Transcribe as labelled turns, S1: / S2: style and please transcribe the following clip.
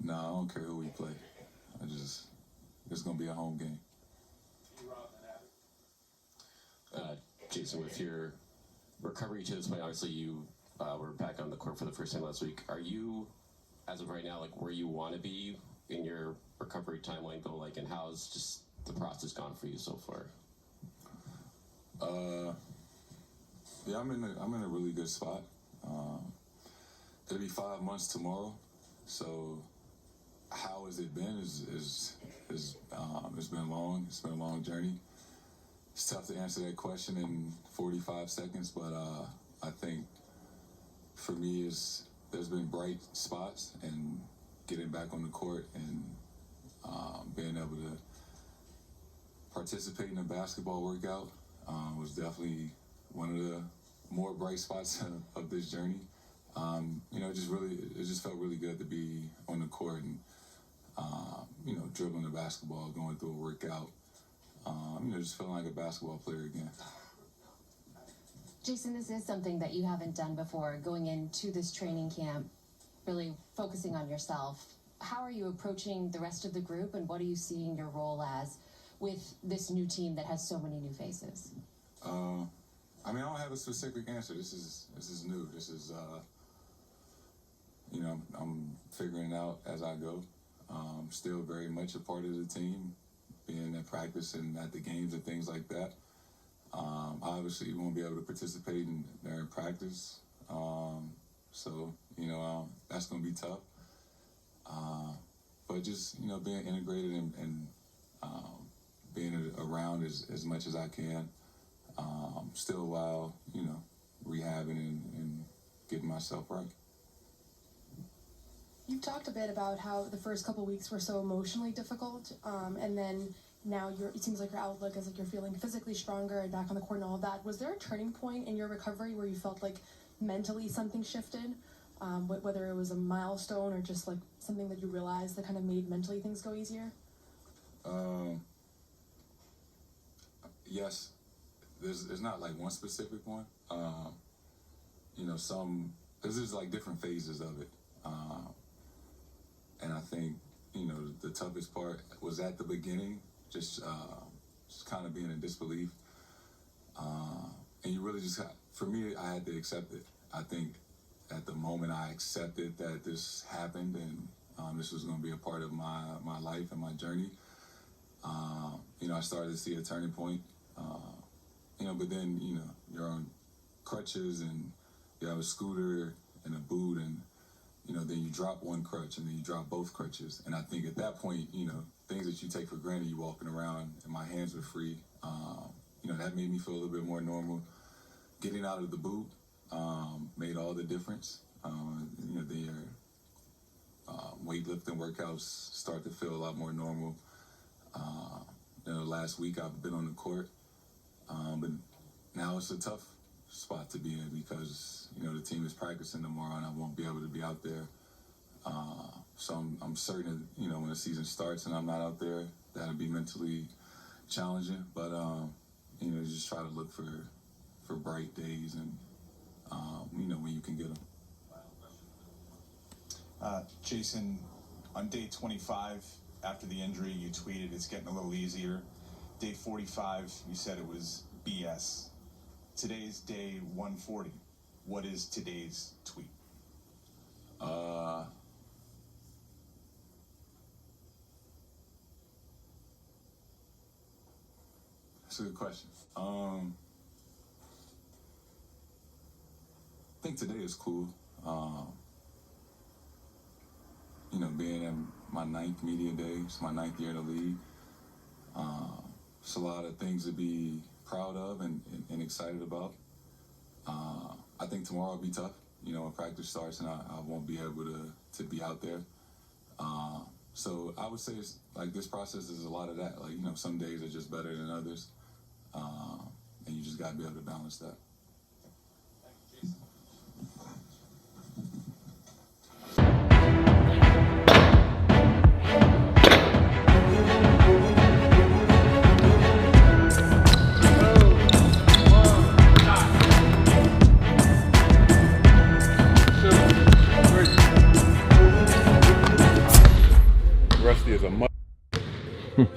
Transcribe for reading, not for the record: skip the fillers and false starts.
S1: No, I don't care who we play. It's gonna be a home game.
S2: Jayson, with your recovery to this point, obviously you were back on the court for the first time last week. Are you, as of right now, like where you want to be in your recovery timeline go? Like, and how's just the process gone for you so far?
S1: Yeah, I'm in a really good spot. It'll be 5 months tomorrow. So, how has it been? It's been long. It's been a long journey. It's tough to answer that question in 45 seconds, but I think for me there's been bright spots, and getting back on the court and being able to participate in a basketball workout was definitely one of the more bright spots of this journey. It just felt really good to be on the court and dribbling the basketball, going through a workout. Just feeling like a basketball player again.
S3: Jayson, this is something that you haven't done before, going into this training camp, really focusing on yourself. How are you approaching the rest of the group, and what are you seeing your role as with this new team that has so many new faces?
S1: I don't have a specific answer. This is new. This is, I'm figuring it out as I go. Still very much a part of the team, being at practice and at the games and things like that. Obviously, won't be able to participate during practice. That's going to be tough. But just, being integrated and being around as much as I can, still while, rehabbing and getting myself right.
S4: You've talked a bit about how the first couple weeks were so emotionally difficult, and then now it seems like your outlook is like you're feeling physically stronger and back on the court and all of that. Was there a turning point in your recovery where you felt like mentally something shifted, whether it was a milestone or just like something that you realized that kind of made mentally things go easier?
S1: Yes. There's not like one specific one. There's just like different phases of it. And I think, the toughest part was at the beginning, just kind of being in disbelief. And you really for me, I had to accept it. I think at the moment I accepted that this happened and this was going to be a part of my life and my journey, I started to see a turning point. But then, you're on crutches and you have a scooter and a boot, and then you drop one crutch and then you drop both crutches. And I think at that point, things that you take for granted, you walking around and my hands were free. That made me feel a little bit more normal. Getting out of the boot made all the difference. The weightlifting workouts start to feel a lot more normal. The last week I've been on the court, but now it's a tough spot to be in because the team is practicing tomorrow and I won't be able to be out there. So I'm certain when the season starts and I'm not out there, that'll be mentally challenging. But just try to look for bright days and when you can get them.
S5: Jayson, on day 25 after the injury, you tweeted it's getting a little easier. Day 45, you said it was BS. Today's day 140. What is today's tweet?
S1: That's a good question. I think today is cool. Being in my 9th media day, it's my 9th year in the league. It's a lot of things to be proud of and excited about. I think tomorrow will be tough, when practice starts and I won't be able to be out there. So I would say it's like this process is a lot of that. Like, some days are just better than others. And you just got to be able to balance that.
S6: is a